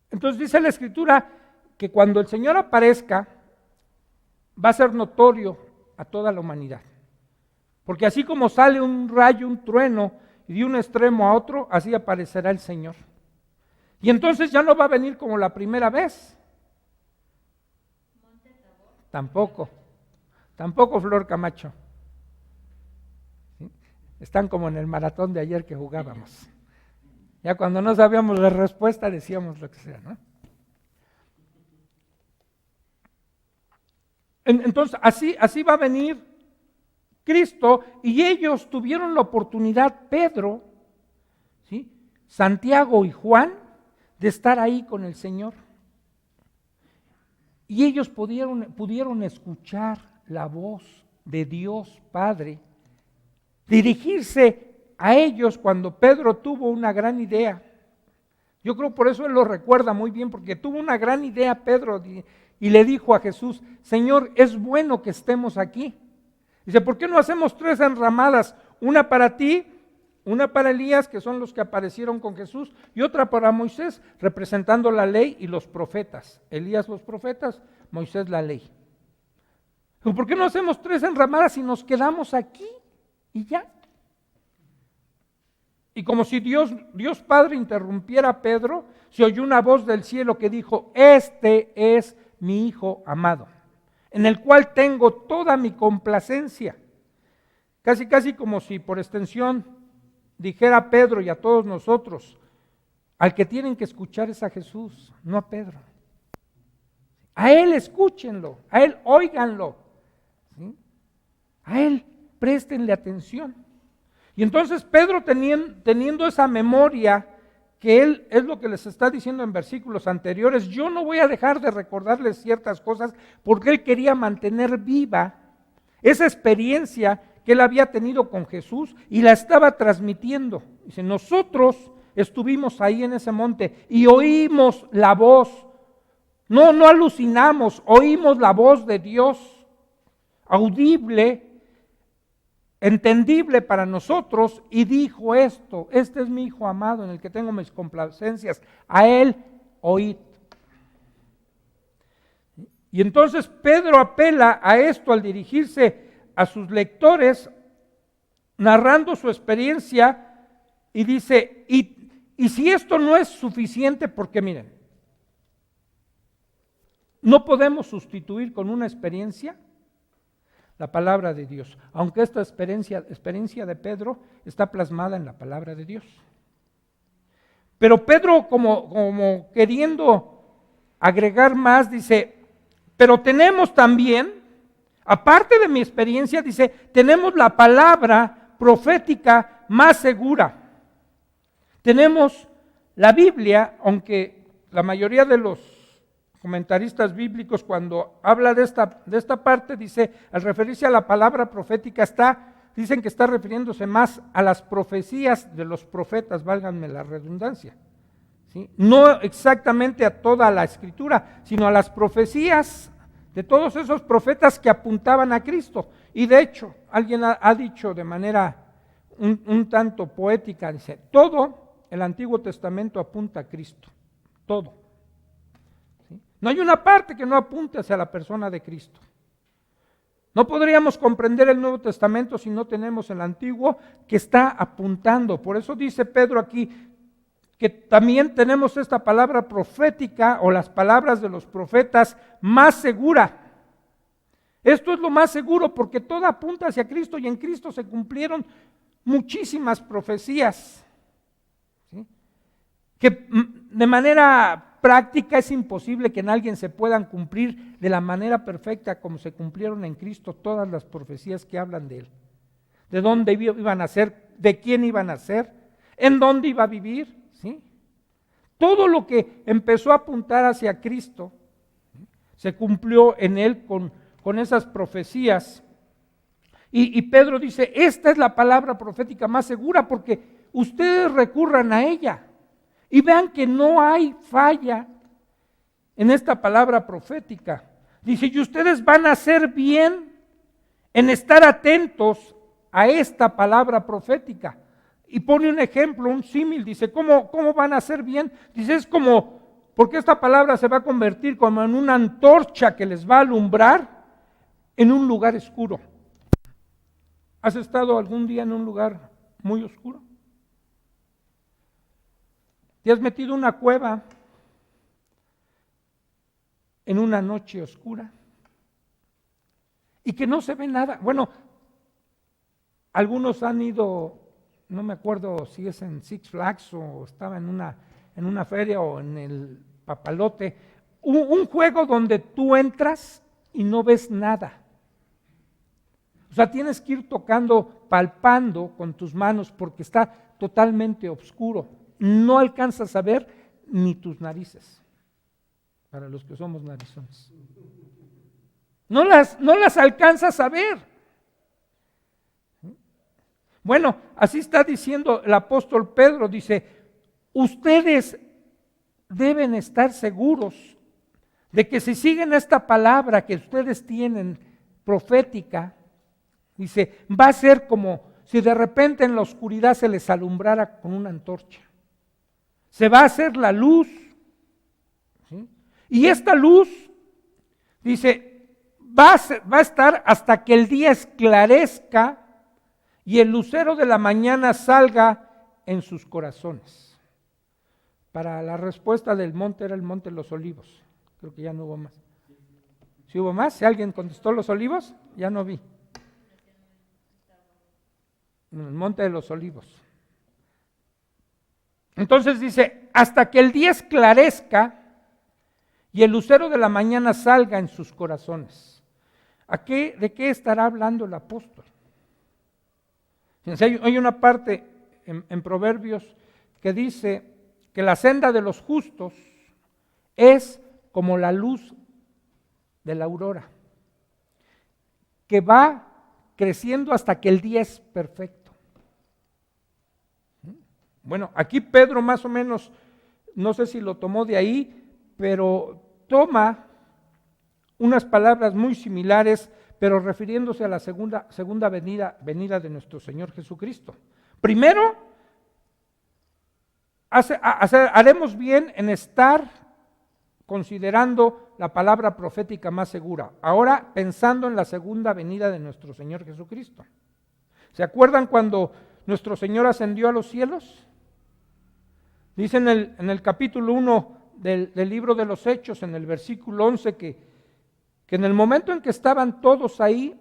Entonces dice la Escritura que cuando el Señor aparezca, va a ser notorio a toda la humanidad. Porque así como sale un rayo, un trueno, y de un extremo a otro, así aparecerá el Señor. Y entonces ya no va a venir como la primera vez. Tampoco Flor Camacho. ¿Sí? Están como en el maratón de ayer que jugábamos. Ya cuando no sabíamos la respuesta decíamos lo que sea, ¿no? Entonces, así va a venir Cristo, y ellos tuvieron la oportunidad, Pedro, ¿sí? Santiago y Juan, de estar ahí con el Señor. Y ellos pudieron escuchar la voz de Dios Padre, dirigirse a ellos cuando Pedro tuvo una gran idea. Yo creo por eso él lo recuerda muy bien, porque tuvo una gran idea Pedro, y le dijo a Jesús, Señor, es bueno que estemos aquí. Dice, ¿por qué no hacemos 3 enramadas? Una para ti, una para Elías, que son los que aparecieron con Jesús, y otra para Moisés, representando la ley y los profetas. Elías los profetas, Moisés la ley. Dijo, ¿por qué no hacemos 3 enramadas y nos quedamos aquí? Y ya. Y como si Dios Padre interrumpiera a Pedro, se oyó una voz del cielo que dijo, este es mi Hijo amado, en el cual tengo toda mi complacencia. Casi como si por extensión dijera a Pedro y a todos nosotros, al que tienen que escuchar es a Jesús, no a Pedro. A Él escúchenlo, a Él óiganlo, ¿sí? A Él préstenle atención. Y entonces Pedro teniendo esa memoria, que él es lo que les está diciendo en versículos anteriores, yo no voy a dejar de recordarles ciertas cosas, porque él quería mantener viva esa experiencia que él había tenido con Jesús y la estaba transmitiendo. Dice, nosotros estuvimos ahí en ese monte y oímos la voz, no alucinamos, oímos la voz de Dios, audible, entendible para nosotros, y dijo esto, este es mi Hijo amado en el que tengo mis complacencias, a Él oíd. Y entonces Pedro apela a esto al dirigirse a sus lectores, narrando su experiencia, y dice, y si esto no es suficiente, porque miren, no podemos sustituir con una experiencia la palabra de Dios, aunque esta experiencia de Pedro está plasmada en la palabra de Dios. Pero Pedro, como queriendo agregar más, dice, Pero tenemos también, aparte de mi experiencia, dice, tenemos la palabra profética más segura. Tenemos la Biblia, aunque la mayoría de los comentaristas bíblicos cuando habla de esta parte, dice, al referirse a la palabra profética dicen que está refiriéndose más a las profecías de los profetas, válganme la redundancia. ¿Sí? No exactamente a toda la escritura, sino a las profecías de todos esos profetas que apuntaban a Cristo. Y de hecho, alguien ha dicho de manera un tanto poética, dice, todo el Antiguo Testamento apunta a Cristo, todo. ¿Sí? No hay una parte que no apunte hacia la persona de Cristo. No podríamos comprender el Nuevo Testamento si no tenemos el Antiguo que está apuntando. Por eso dice Pedro aquí que también tenemos esta palabra profética o las palabras de los profetas más segura. Esto es lo más seguro porque todo apunta hacia Cristo y en Cristo se cumplieron muchísimas profecías, ¿sí? Que de manera práctica es imposible que en alguien se puedan cumplir de la manera perfecta como se cumplieron en Cristo todas las profecías que hablan de Él. De dónde iban a ser, de quién iban a ser, en dónde iba a vivir, ¿sí? Todo lo que empezó a apuntar hacia Cristo, ¿sí?, se cumplió en Él con esas profecías. Y Pedro dice, esta es la palabra profética más segura porque ustedes recurran a ella. Y vean que no hay falla en esta palabra profética. Dice, y ustedes van a hacer bien en estar atentos a esta palabra profética. Y pone un ejemplo, un símil, dice, ¿cómo van a hacer bien? Dice, es como, porque esta palabra se va a convertir como en una antorcha que les va a alumbrar en un lugar oscuro. ¿Has estado algún día en un lugar muy oscuro? ¿Te has metido en una cueva en una noche oscura y que no se ve nada? Bueno, algunos han ido, no me acuerdo si es en Six Flags o estaba en una feria o en el Papalote, un juego donde tú entras y no ves nada. O sea, tienes que ir tocando, palpando con tus manos porque está totalmente oscuro. No alcanzas a ver ni tus narices, para los que somos narizones. No las alcanzas a ver. Bueno, así está diciendo el apóstol Pedro, dice, ustedes deben estar seguros de que si siguen esta palabra que ustedes tienen profética, dice, va a ser como si de repente en la oscuridad se les alumbrara con una antorcha. Se va a hacer la luz, ¿sí? Y esta luz, dice, va a estar hasta que el día esclarezca y el lucero de la mañana salga en sus corazones. Para la respuesta del monte era el monte de los olivos. Creo que ya no hubo más. ¿Sí hubo más? ¿Si alguien contestó los olivos? Ya no vi. El monte de los olivos. Entonces dice, hasta que el día esclarezca y el lucero de la mañana salga en sus corazones. ¿De qué estará hablando el apóstol? Hay una parte en Proverbios que dice que la senda de los justos es como la luz de la aurora, que va creciendo hasta que el día es perfecto. Bueno, aquí Pedro más o menos, no sé si lo tomó de ahí, pero toma unas palabras muy similares, pero refiriéndose a la segunda venida de nuestro Señor Jesucristo. Primero, haremos bien en estar considerando la palabra profética más segura. Ahora, pensando en la segunda venida de nuestro Señor Jesucristo. ¿Se acuerdan cuando nuestro Señor ascendió a los cielos? Dice en el capítulo 1 del libro de los Hechos, en el versículo 11, que en el momento en que estaban todos ahí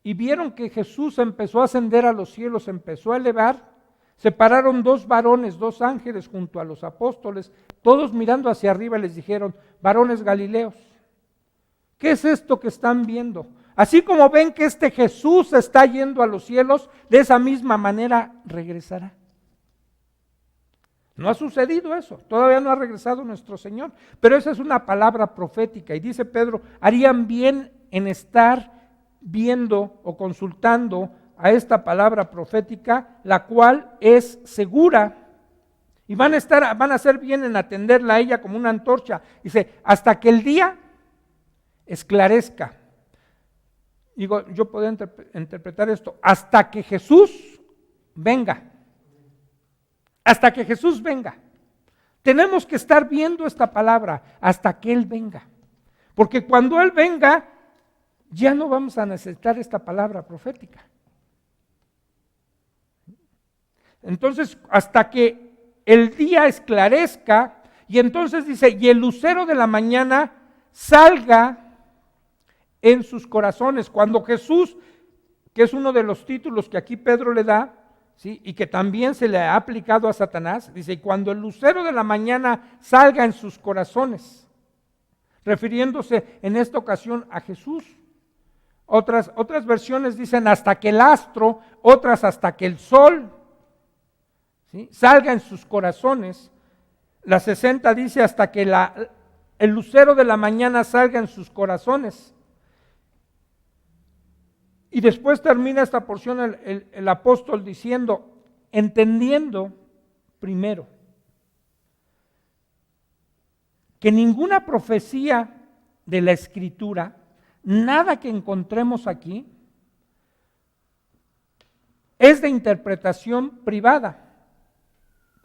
y vieron que Jesús empezó a ascender a los cielos, empezó a elevar, se pararon dos varones, dos ángeles junto a los apóstoles, todos mirando hacia arriba les dijeron, varones galileos, ¿Qué es esto que están viendo? Así como ven que este Jesús está yendo a los cielos, de esa misma manera regresará. No ha sucedido eso, todavía no ha regresado nuestro Señor, pero esa es una palabra profética y dice Pedro, harían bien en estar viendo o consultando a esta palabra profética, la cual es segura, y van a hacer bien en atenderla a ella como una antorcha. Dice, hasta que el día esclarezca. Digo, yo podría interpretar esto, hasta que Jesús venga. Hasta que Jesús venga. Tenemos que estar viendo esta palabra hasta que Él venga. Porque cuando Él venga, ya no vamos a necesitar esta palabra profética. Entonces, hasta que el día esclarezca, y entonces dice, y el lucero de la mañana salga en sus corazones. Cuando Jesús, que es uno de los títulos que aquí Pedro le da, ¿sí? Y que también se le ha aplicado a Satanás, dice, y cuando el lucero de la mañana salga en sus corazones, refiriéndose en esta ocasión a Jesús. Otras versiones dicen hasta que el astro, otras hasta que el sol, ¿sí? Salga en sus corazones. La 60 dice hasta que el lucero de la mañana salga en sus corazones. Y después termina esta porción el apóstol diciendo, entendiendo primero que ninguna profecía de la Escritura, nada que encontremos aquí, es de interpretación privada,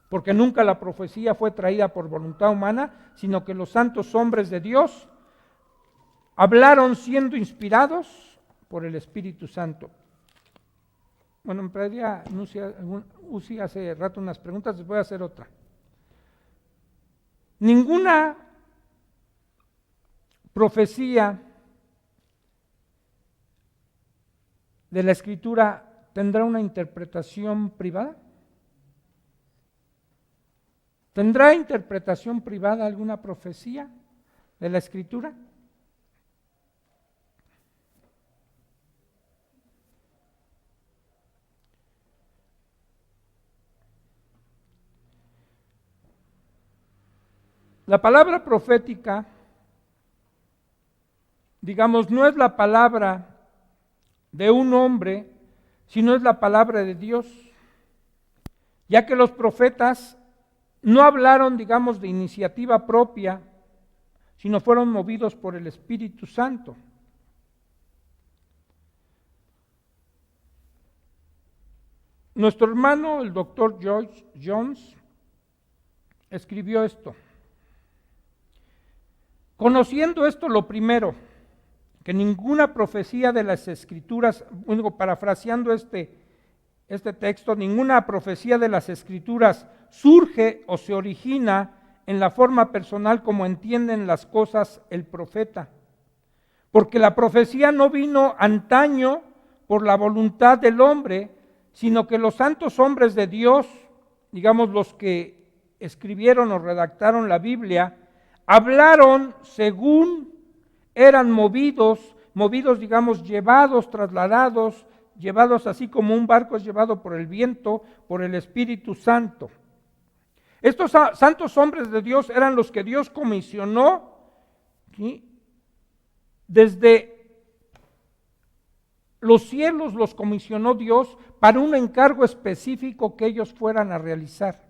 porque nunca la profecía fue traída por voluntad humana, sino que los santos hombres de Dios hablaron siendo inspirados por el Espíritu Santo. Bueno, me pedía Uzi hace rato unas preguntas, les voy a hacer otra. Ninguna profecía de la Escritura tendrá una interpretación privada. ¿Tendrá interpretación privada alguna profecía de la Escritura? La palabra profética, digamos, no es la palabra de un hombre, sino es la palabra de Dios, ya que los profetas no hablaron, digamos, de iniciativa propia, sino fueron movidos por el Espíritu Santo. Nuestro hermano, el doctor George Jones, escribió esto. Conociendo esto, lo primero, que ninguna profecía de las Escrituras, bueno, parafraseando este texto, ninguna profecía de las Escrituras surge o se origina en la forma personal como entienden las cosas el profeta. Porque la profecía no vino antaño por la voluntad del hombre, sino que los santos hombres de Dios, digamos los que escribieron o redactaron la Biblia, hablaron según eran movidos, digamos, llevados, trasladados, llevados así como un barco es llevado por el viento, por el Espíritu Santo. Estos santos hombres de Dios eran los que Dios comisionó, ¿sí? Desde los cielos los comisionó Dios para un encargo específico que ellos fueran a realizar.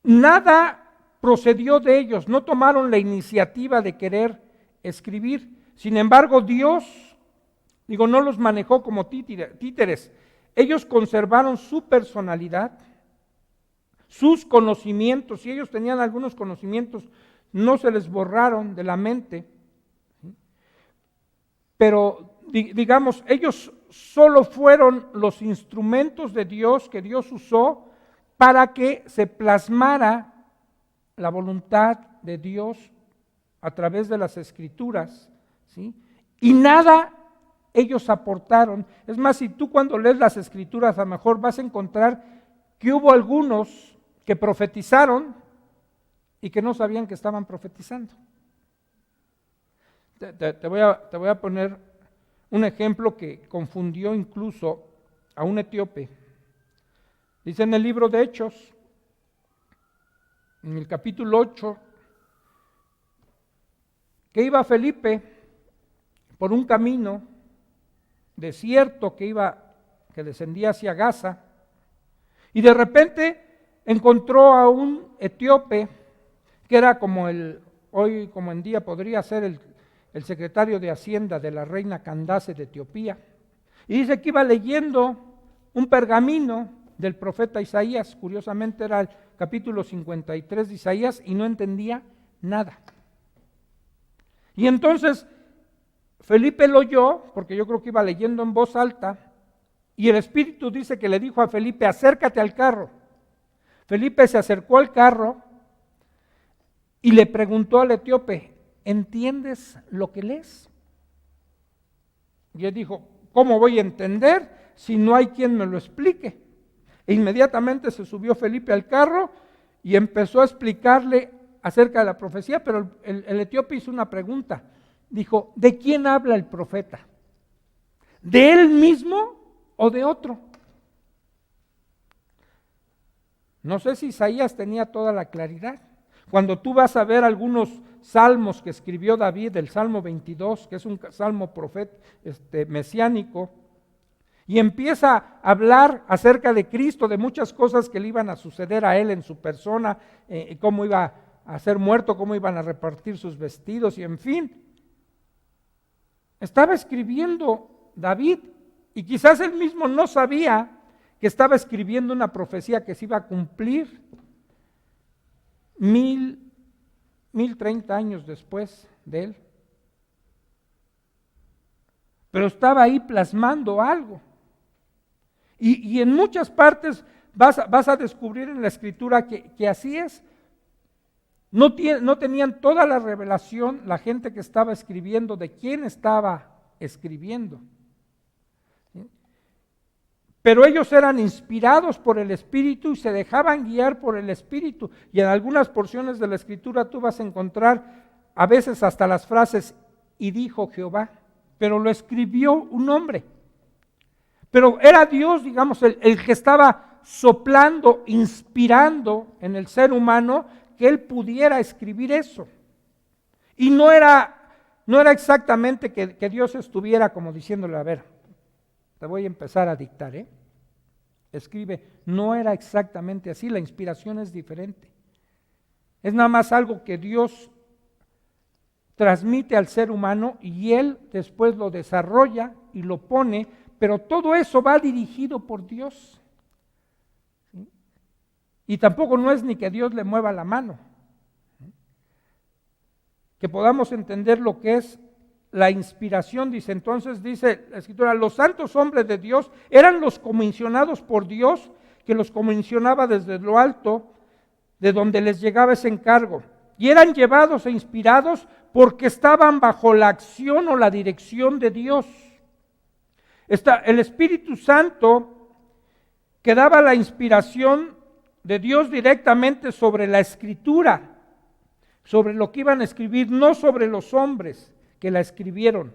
Nada procedió de ellos, no tomaron la iniciativa de querer escribir. Sin embargo, Dios, no los manejó como títeres. Ellos conservaron su personalidad, sus conocimientos. Si ellos tenían algunos conocimientos, no se les borraron de la mente. Pero, digamos, ellos solo fueron los instrumentos de Dios que Dios usó para que se plasmara la voluntad de Dios a través de las Escrituras, ¿sí? Y nada ellos aportaron. Es más, si tú cuando lees las Escrituras a lo mejor vas a encontrar que hubo algunos que profetizaron y que no sabían que estaban profetizando. Te voy a poner un ejemplo que confundió incluso a un etíope. Dice en el libro de Hechos, en el capítulo 8, que iba Felipe por un camino desierto que descendía hacia Gaza, y de repente encontró a un etíope que era hoy como en día podría ser el secretario de Hacienda de la reina Candace de Etiopía, y dice que iba leyendo un pergamino del profeta Isaías. Curiosamente era el capítulo 53 de Isaías, y no entendía nada. Y entonces Felipe lo oyó, porque yo creo que iba leyendo en voz alta, y el Espíritu dice que le dijo a Felipe: acércate al carro. Felipe se acercó al carro y le preguntó al etíope: ¿entiendes lo que lees? Y él dijo: ¿cómo voy a entender si no hay quien me lo explique? E inmediatamente se subió Felipe al carro y empezó a explicarle acerca de la profecía, pero el etíope hizo una pregunta. Dijo: ¿de quién habla el profeta? ¿De él mismo o de otro? No sé si Isaías tenía toda la claridad. Cuando tú vas a ver algunos salmos que escribió David, el Salmo 22, que es un salmo mesiánico, y empieza a hablar acerca de Cristo, de muchas cosas que le iban a suceder a él en su persona, cómo iba a ser muerto, cómo iban a repartir sus vestidos, y en fin. Estaba escribiendo David, y quizás él mismo no sabía que estaba escribiendo una profecía que se iba a cumplir 1030 años después de él. Pero estaba ahí plasmando algo. Y en muchas partes vas a descubrir en la Escritura que así es. No tenían toda la revelación la gente que estaba escribiendo de quién estaba escribiendo. Pero ellos eran inspirados por el Espíritu y se dejaban guiar por el Espíritu. Y en algunas porciones de la Escritura tú vas a encontrar a veces hasta las frases: y dijo Jehová, pero lo escribió un hombre. Pero era Dios, digamos, el que estaba soplando, inspirando en el ser humano que él pudiera escribir eso. Y no era exactamente que Dios estuviera como diciéndole: a ver, te voy a empezar a dictar, escribe. No era exactamente así, la inspiración es diferente. Es nada más algo que Dios transmite al ser humano y él después lo desarrolla y lo pone, pero todo eso va dirigido por Dios. ¿Sí? Y tampoco no es ni que Dios le mueva la mano. Que podamos entender lo que es la inspiración. Dice la Escritura: los santos hombres de Dios eran los comisionados por Dios, que los comisionaba desde lo alto, de donde les llegaba ese encargo, y eran llevados e inspirados porque estaban bajo la acción o la dirección de Dios. El Espíritu Santo que daba la inspiración de Dios directamente sobre la Escritura, sobre lo que iban a escribir, no sobre los hombres que la escribieron.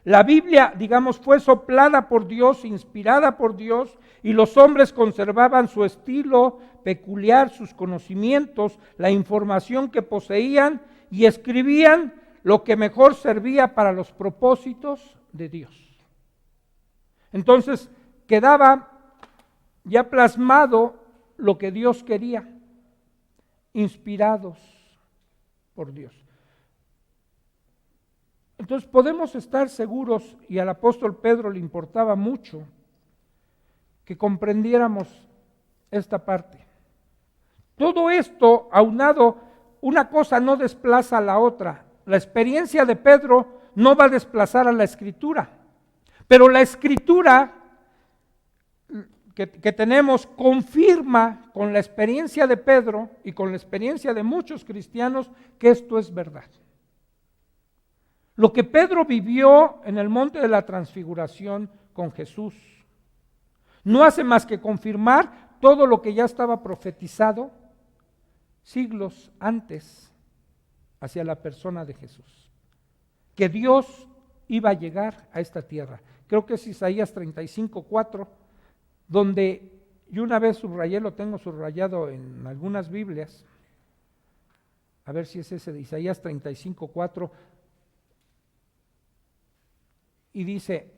La Biblia, digamos, fue soplada por Dios, inspirada por Dios, y los hombres conservaban su estilo peculiar, sus conocimientos, la información que poseían, y escribían lo que mejor servía para los propósitos de Dios. Entonces quedaba ya plasmado lo que Dios quería, inspirados por Dios. Entonces podemos estar seguros, y al apóstol Pedro le importaba mucho que comprendiéramos esta parte. Todo esto aunado, una cosa no desplaza a la otra. La experiencia de Pedro no va a desplazar a la Escritura, pero la Escritura que tenemos confirma con la experiencia de Pedro y con la experiencia de muchos cristianos que esto es verdad. Lo que Pedro vivió en el monte de la transfiguración con Jesús no hace más que confirmar todo lo que ya estaba profetizado siglos antes hacia la persona de Jesús. que Dios iba a llegar a esta tierra. Creo que es Isaías 35:4, donde yo una vez subrayé, lo tengo subrayado en algunas Biblias, a ver si es ese de Isaías 35:4, y dice: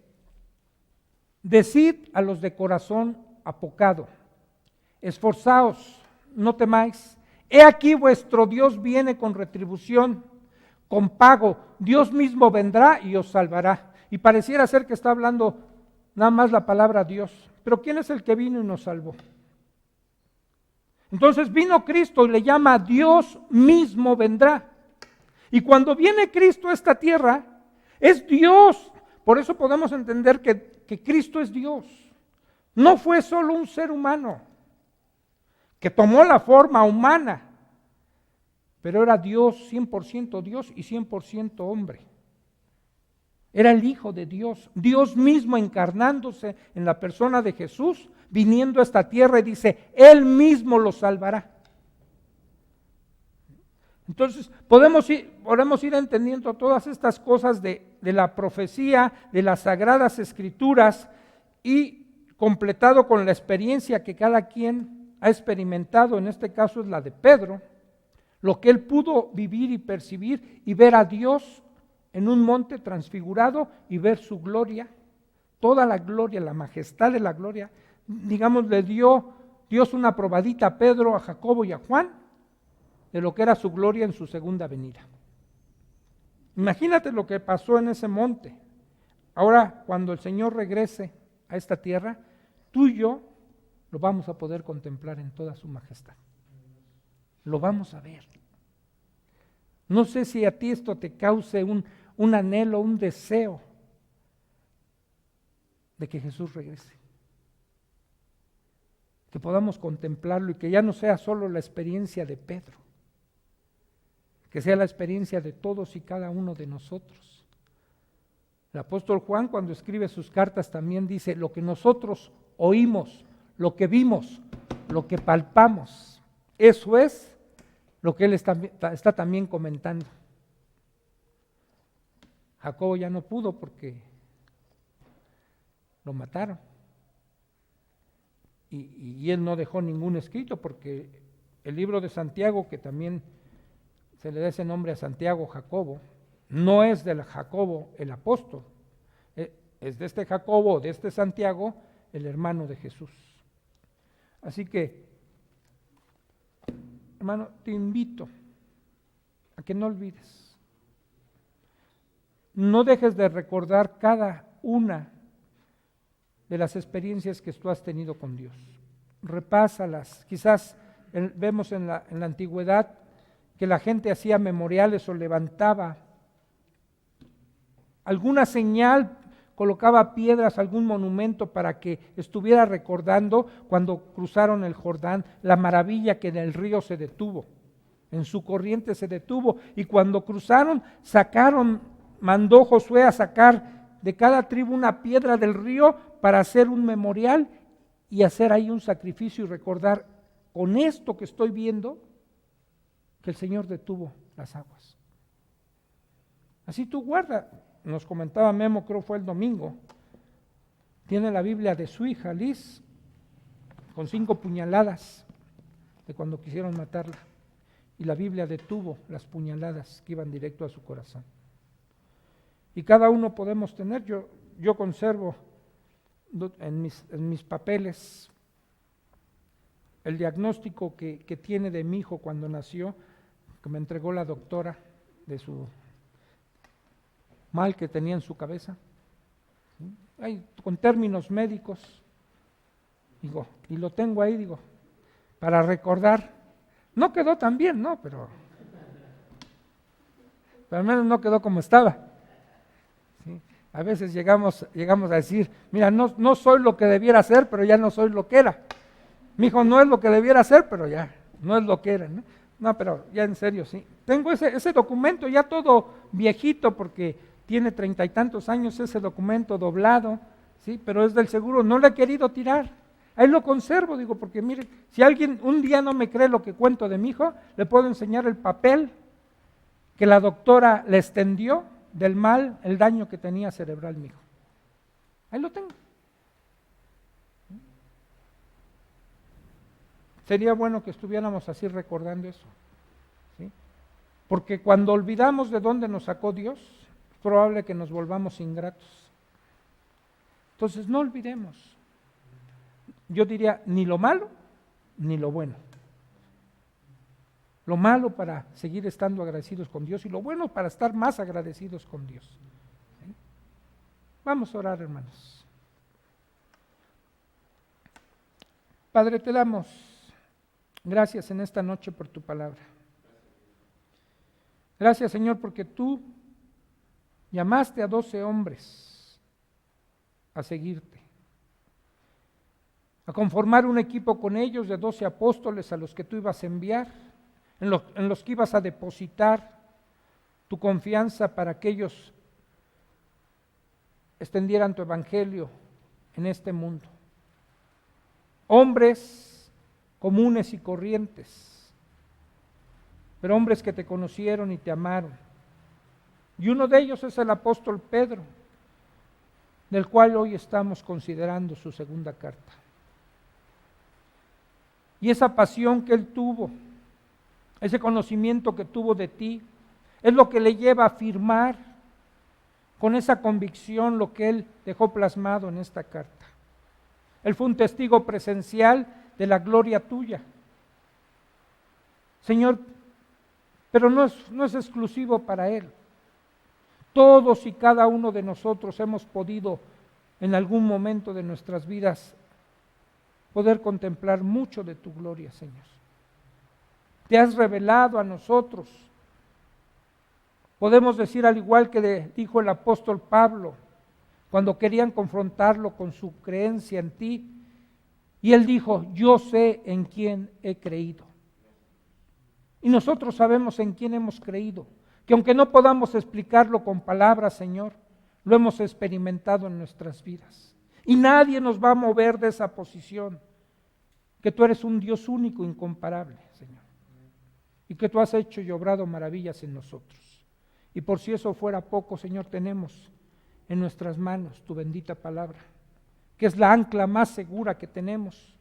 decid a los de corazón apocado, esforzaos, no temáis, he aquí vuestro Dios viene con retribución, con pago, Dios mismo vendrá y os salvará. Y pareciera ser que está hablando nada más la palabra Dios, pero ¿quién es el que vino y nos salvó? Entonces vino Cristo y le llama Dios mismo vendrá. Y cuando viene Cristo a esta tierra, es Dios. Por eso podemos entender que Cristo es Dios. No fue solo un ser humano que tomó la forma humana, pero era Dios, 100% Dios y 100% hombre. Era el Hijo de Dios, Dios mismo encarnándose en la persona de Jesús, viniendo a esta tierra y dice, Él mismo lo salvará. Entonces podemos ir entendiendo todas estas cosas de la profecía, de las sagradas escrituras, y completado con la experiencia que cada quien ha experimentado, en este caso es la de Pedro, lo que él pudo vivir y percibir y ver a Dios en un monte transfigurado y ver su gloria, toda la gloria, la majestad de la gloria. Digamos, le dio Dios una probadita a Pedro, a Jacobo y a Juan de lo que era su gloria en su segunda venida. Imagínate lo que pasó en ese monte. Ahora, cuando el Señor regrese a esta tierra, tú y yo lo vamos a poder contemplar en toda su majestad. Lo vamos a ver. No sé si a ti esto te cause un anhelo, un deseo de que Jesús regrese. Que podamos contemplarlo y que ya no sea solo la experiencia de Pedro, que sea la experiencia de todos y cada uno de nosotros. El apóstol Juan, cuando escribe sus cartas, también dice, lo que nosotros oímos, lo que vimos, lo que palpamos, eso es lo que él está también comentando. Jacobo ya no pudo porque lo mataron. Y él no dejó ningún escrito, porque el libro de Santiago, que también se le da ese nombre a Santiago, Jacobo, no es del Jacobo el apóstol, es de este Jacobo, de este Santiago, el hermano de Jesús. Así que, hermano, te invito a que no olvides, no dejes de recordar cada una de las experiencias que tú has tenido con Dios. Repásalas. Quizás vemos en la antigüedad que la gente hacía memoriales o levantaba alguna señal, colocaba piedras, algún monumento para que estuviera recordando cuando cruzaron el Jordán, la maravilla que en el río se detuvo, en su corriente se detuvo, y cuando cruzaron, mandó Josué a sacar de cada tribu una piedra del río para hacer un memorial y hacer ahí un sacrificio y recordar con esto que estoy viendo que el Señor detuvo las aguas. Así tú guarda, nos comentaba Memo, creo fue el domingo, tiene la Biblia de su hija Liz con 5 puñaladas de cuando quisieron matarla, y la Biblia detuvo las puñaladas que iban directo a su corazón. Y cada uno podemos tener, yo conservo en mis papeles el diagnóstico que tiene de mi hijo cuando nació, que me entregó la doctora de su mal que tenía en su cabeza, con términos médicos, digo, y lo tengo ahí, digo, para recordar. No quedó tan bien, ¿no? Pero al menos no quedó como estaba. ¿Sí? A veces llegamos a decir, mira, no soy lo que debiera ser, pero ya no soy lo que era. Mi hijo no es lo que debiera ser, pero ya no es lo que era, ¿no? No, pero ya en serio, sí. Tengo ese documento ya todo viejito, porque tiene 30 y tantos años ese documento doblado, ¿sí? Pero es del seguro, no lo he querido tirar. Ahí lo conservo, digo, porque mire, si alguien un día no me cree lo que cuento de mi hijo, le puedo enseñar el papel que la doctora le extendió del mal, el daño que tenía cerebral mi hijo. Ahí lo tengo. Sería bueno que estuviéramos así recordando eso, ¿sí? Porque cuando olvidamos de dónde nos sacó Dios, es probable que nos volvamos ingratos. Entonces no olvidemos, yo diría, ni lo malo, ni lo bueno. Lo malo para seguir estando agradecidos con Dios y lo bueno para estar más agradecidos con Dios. ¿Sí? Vamos a orar, hermanos. Padre, te damos gracias en esta noche por tu palabra. Gracias, Señor, porque tú llamaste a 12 hombres a seguirte, a conformar un equipo con ellos de 12 apóstoles a los que tú ibas a enviar, en los que ibas a depositar tu confianza para que ellos extendieran tu evangelio en este mundo. Hombres comunes y corrientes, pero hombres que te conocieron y te amaron. Y uno de ellos es el apóstol Pedro, del cual hoy estamos considerando su segunda carta. Y esa pasión que él tuvo, ese conocimiento que tuvo de ti, es lo que le lleva a afirmar con esa convicción lo que él dejó plasmado en esta carta. Él fue un testigo presencial de la gloria tuya. Señor, pero no es exclusivo para él. Todos y cada uno de nosotros hemos podido en algún momento de nuestras vidas poder contemplar mucho de tu gloria, Señor. Te has revelado a nosotros. Podemos decir al igual que dijo el apóstol Pablo, cuando querían confrontarlo con su creencia en ti, y él dijo, yo sé en quién he creído. Y nosotros sabemos en quién hemos creído, que aunque no podamos explicarlo con palabras, Señor, lo hemos experimentado en nuestras vidas. Y nadie nos va a mover de esa posición, que tú eres un Dios único, incomparable, Señor. Y que tú has hecho y obrado maravillas en nosotros. Y por si eso fuera poco, Señor, tenemos en nuestras manos tu bendita palabra, que es la ancla más segura que tenemos,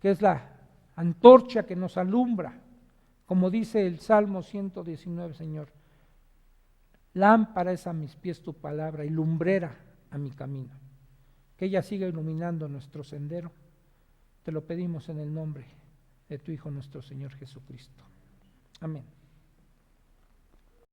que es la antorcha que nos alumbra, como dice el Salmo 119, Señor. Lámpara es a mis pies tu palabra y lumbrera a mi camino. Que ella siga iluminando nuestro sendero. Te lo pedimos en el nombre de tu Hijo nuestro Señor Jesucristo. Amén.